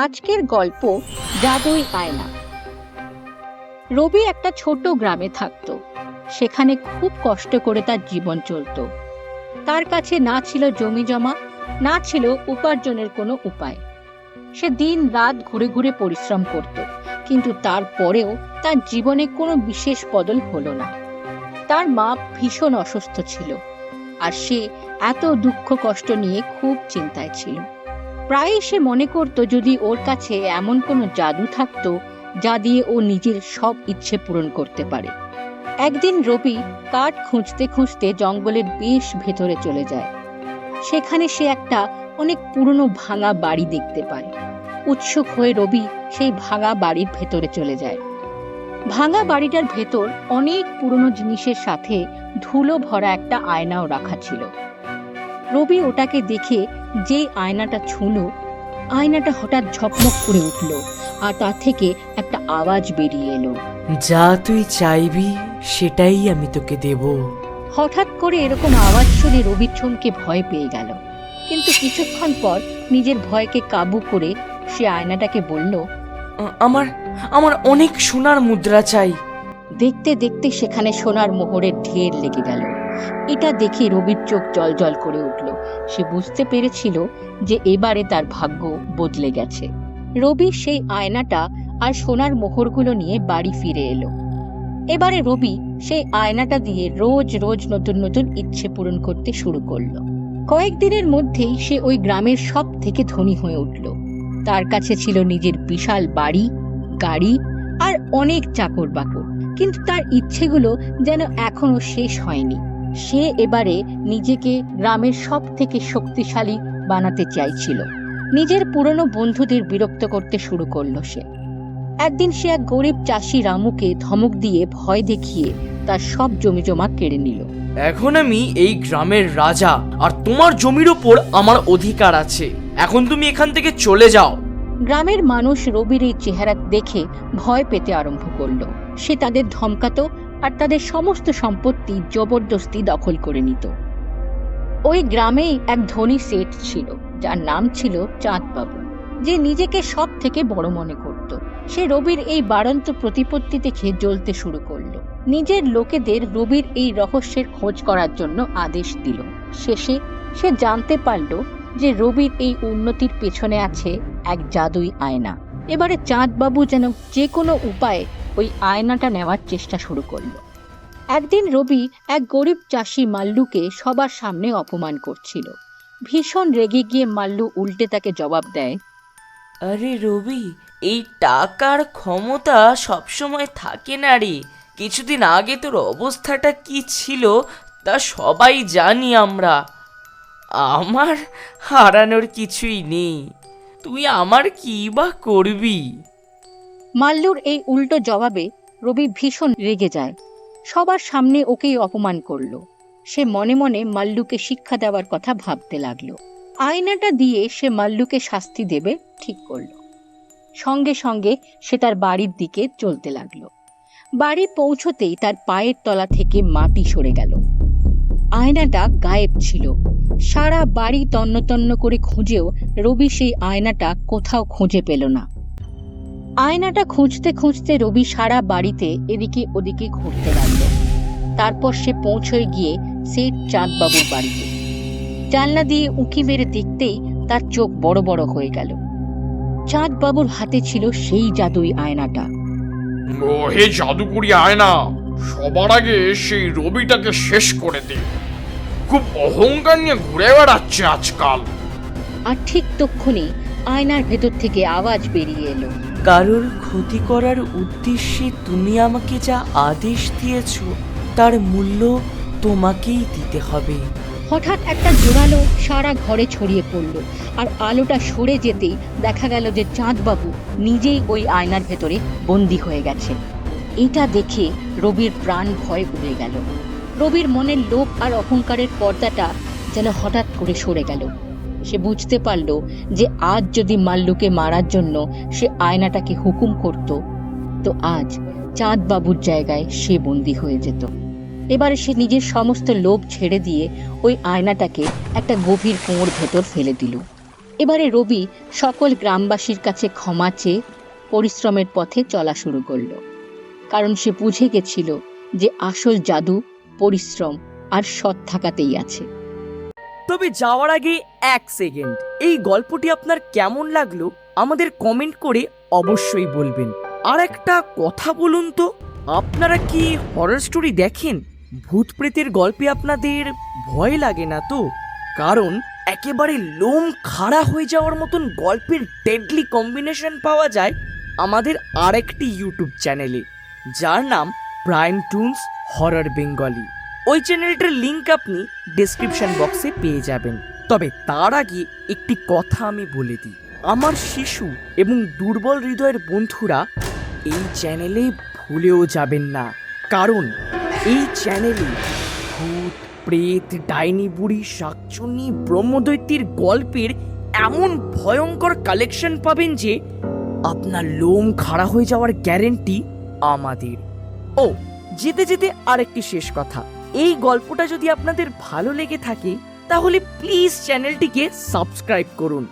আজকের গল্প জাদুই আয়না। রবি একটা ছোট গ্রামে থাকতো। সেখানে খুব কষ্ট করে তার জীবন চলতো। তার কাছে না ছিল জমি জমা, না ছিল উপার্জনের কোনো উপায়। সে দিন রাত ঘুরে ঘুরে পরিশ্রম করত, কিন্তু তারপরেও তার জীবনে কোনো বিশেষ বদল হলো না। তার মা ভীষণ অসুস্থ ছিল, আর সে এত দুঃখ কষ্ট নিয়ে খুব চিন্তায় ছিল। প্রায়ই সে মনে করত যদি ওর কাছে এমন কোনো জাদু থাকতো যা দিয়ে ও নিজের সব ইচ্ছে পূরণ করতে পারে। একদিন রবি কাঠ খুঁজতে খুঁজতে জঙ্গলের বেশ ভেতরে চলে যায়। সেখানে সে একটা অনেক পুরনো ভাঙা বাড়ি দেখতে পায়। উৎসুক হয়ে রবি সেই ভাঙা বাড়ির ভেতরে চলে যায়। ভাঙা বাড়িটার ভেতর অনেক পুরনো জিনিসের সাথে ধুলো ভরা একটা আয়নাও রাখা ছিল। রবি ওটাকে দেখে যেই আয়নাটা ছুঁলো, আয়নাটা হঠাৎ ঝকমক করে উঠল, আর তার থেকে একটা আওয়াজ বেরিয়ে এলো, যা তুই চাইবি সেটাই আমি তোকে দেব। হঠাৎ করে এরকম আওয়াজ শুনে রবি চমকে ভয় পেয়ে গেল, কিন্তু কিছুক্ষণ পর নিজের ভয়কে কাবু করে সে আয়নাটাকে বলল, আমার আমার অনেক সোনার মুদ্রা চাই। দেখতে দেখতে সেখানে সোনার মোহরের ঢের লেগে গেল। এটা দেখে রবির চোখ জলজল করে উঠল। সে বুঝতে পেরেছিল যে এবারে তার ভাগ্য বদলে গেছে। রবি সেই আয়নাটা আর সোনার মোহরগুলো নিয়ে বাড়ি ফিরে এলো। এবারে রবি সেই আয়নাটা দিয়ে রোজ রোজ নতুন নতুন ইচ্ছে পূরণ করতে শুরু করলো। কয়েকদিনের মধ্যেই সে ওই গ্রামের সব থেকে ধনী হয়ে উঠল। তার কাছে ছিল নিজের বিশাল বাড়ি, গাড়ি আর অনেক চাকর বাকর। কিন্তু তার ইচ্ছেগুলো যেন এখনো শেষ হয়নি। সে এবারে নিজেকে গ্রামের সব থেকে শক্তিশালী বানাতে চাইছিল। নিজের পুরনো বন্ধুদের বিরক্ত করতে শুরু করলো সে। একদিন সে এক গরিব চাষি রামুকে ধমক দিয়ে ভয় দেখিয়ে তার সব জমি জমা কেড়ে নিল। এখন আমি এই গ্রামের রাজা, আর তোমার জমির ওপর আমার অধিকার আছে। এখন তুমি এখান থেকে চলে যাও। গ্রামের মানুষ রবির এই চেহারা দেখে ভয় পেতে আরম্ভ করলো। সে তাদের ধমকাতো আর তাদের সমস্ত সম্পত্তি জবরদস্তি দখল করে নিত। ওই গ্রামেই এক ধনী সেঠ ছিল, যার নাম ছিল চাঁদবাবু, যে নিজেকে সব থেকে বড় মনে করত। সে রবির এই বাড়ন্ত প্রতিপত্তি দেখে জ্বলতে শুরু করলো। নিজের লোকেদের রবির এই রহস্যের খোঁজ করার জন্য আদেশ দিল। শেষে সে জানতে পারল যে রবির এই উন্নতির পেছনে আছে এক জাদুই আয়না। এবারে চাঁদবাবু যেন যে কোনো উপায়ে ওই আয়নাটা নেওয়ার চেষ্টা শুরু করলো। একদিন রবি এক গরিব চাষি মাল্লুকে সবার সামনে অপমান করছিল। ভীষণ রেগে গিয়ে মাল্লু উল্টে তাকে জবাব দেয়, আরে রবি, এই টাকার ক্ষমতা সবসময় থাকে না রে। কিছুদিন আগে তোর অবস্থাটা কি ছিল তা সবাই জানি আমরা। আমার হারানোর কিছুই নেই, তুই আমার কি বা করবি? মাল্লুর এই উল্টো জবাবে রবি ভীষণ রেগে যায়। সবার সামনে ওকেই অপমান করলো। সে মনে মনে মাল্লুকে শিক্ষা দেওয়ার কথা ভাবতে লাগলো। আয়নাটা দিয়ে সে মাল্লুকে শাস্তি দেবে ঠিক করলো। সঙ্গে সঙ্গে সে তার বাড়ির দিকে চলতে লাগলো। বাড়ি পৌঁছতেই তার পায়ের তলা থেকে মাটি সরে গেল। আয়নাটা গায়েব ছিল। সারা বাড়ি তন্ন তন্ন করে খুঁজেও রবি সেই আয়নাটা কোথাও খুঁজে পেল না। আয়নাটা খুঁজতে খুঁজতে রবি সারা বাড়িতে এদিকে ওদিকে ঘুরতে লাগলো। তারপর সে পৌঁছয়ে গিয়ে সেঠ চাঁদবাবুর বাড়িতে। জানলা দিয়ে উঁকি মেরে দেখতেই তার চোখ বড় বড় হয়ে গেল। চাঁদবাবুর হাতে ছিল সেই জাদুই আয়নাটা। হে জাদুকরি আয়না, সবার আগে সেই রবিটাকে শেষ করে দে। খুব অহংকার নিয়ে ঘুরে বেড়াচ্ছে আজকাল। আর ঠিক তক্ষুনি আয়নার ভেতর থেকে আওয়াজ বেরিয়ে এলো, কারোর ক্ষতি করার উদ্দেশ্যে তুমি আমাকে যা আদেশ দিয়েছ তার মূল্য তোমাকেই দিতে হবে। হঠাৎ একটা জোরালো সারা ঘরে ছড়িয়ে পড়ল, আর আলোটা সরে যেতেই দেখা গেল যে চাঁদবাবু নিজেই ওই আয়নার ভেতরে বন্দী হয়ে গেছে। এটা দেখে রবির প্রাণ ভয় উড়ে গেল। রবির মনের লোভ আর অহংকারের পর্দাটা যেন হঠাৎ করে সরে গেল। সে বুঝতে পারল যে আজ যদি মাল্লুকে মারার জন্য সে আয়নাটাকে হুকুম করত, তো আজ চাঁদবাবুর জায়গায় সে বন্দী হয়ে যেত। এবারে সে নিজের সমস্ত লোভ ছেড়ে দিয়ে ওই আয়নাটাকে একটা গভীর কুয়োর ভেতর ফেলে দিল। এবারে রবি সকল গ্রামবাসীর কাছে ক্ষমা চেয়ে পরিশ্রমের পথে চলা শুরু করলো, কারণ সে বুঝে গেছিল যে আসল জাদু পরিশ্রম আর সৎ থাকাতেই আছে। তবে যাওয়ার আগে এক সেকেন্ড, এই গল্পটি আপনার কেমন লাগলো আমাদের কমেন্ট করে অবশ্যই বলবেন। আর একটা কথা বলুন তো, আপনারা কি হরর স্টোরি দেখেন? ভূত প্রেতের গল্পে আপনাদের ভয় লাগে না তো? কারণ একেবারে লোম খাড়া হয়ে যাওয়ার মতন গল্পের ডেডলি কম্বিনেশন পাওয়া যায় আমাদের আরেকটি ইউটিউব চ্যানেলে, যার নাম প্রাইম টুনস হরর বেঙ্গলি। ওই চ্যানেলটার লিংক আপনি ডেসক্রিপশন বক্সে পেয়ে যাবেন। তবে তার আগে একটি কথা আমি বলে দিই, আমার শিশু এবং দুর্বল হৃদয়ের বন্ধুরা এই চ্যানেলে ভুলেও যাবেন না, কারণ এই চ্যানেলে ভূত প্রেত ডাইনি বুড়ি শাকচুন্নি ব্রহ্মদৈত্যের গল্পের এমন ভয়ঙ্কর কালেকশন পাবেন যে আপনার লোম খাড়া হয়ে যাওয়ার গ্যারেন্টি আমাদের। ও যেতে যেতে আরেকটি শেষ কথা, এই গল্পটা যদি আপনাদের ভালো লেগে থাকে তাহলে প্লিজ চ্যানেলটিকে সাবস্ক্রাইব করুন।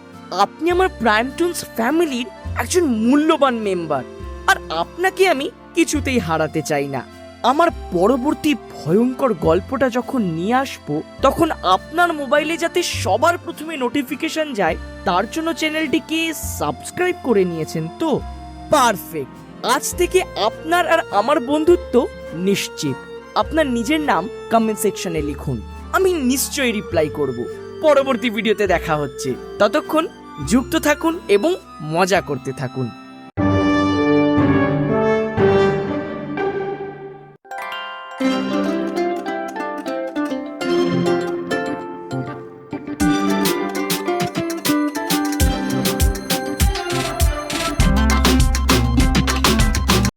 আপনি আমার প্রাইম টুনস ফ্যামিলির একজন মূল্যবান মেম্বার, আর আপনাকে আমি কিছুতেই হারাতে চাই না। আমার পরবর্তী ভয়ঙ্কর গল্পটা যখন নিয়ে আসবো তখন আপনার মোবাইলে যাতে সবার প্রথমে নোটিফিকেশন যায় তার জন্য চ্যানেলটিকে সাবস্ক্রাইব করে নিয়েছেন তো? পারফেক্ট। আজ থেকে আপনার আর আমার বন্ধুত্ব নিশ্চিত। আপনার নিজের নাম কমেন্ট সেকশনে লিখুন, আমি নিশ্চয়ই রিপ্লাই করব। পরবর্তী ভিডিওতে দেখা হচ্ছে, ততক্ষণ যুক্ত থাকুন এবং মজা করতে থাকুন।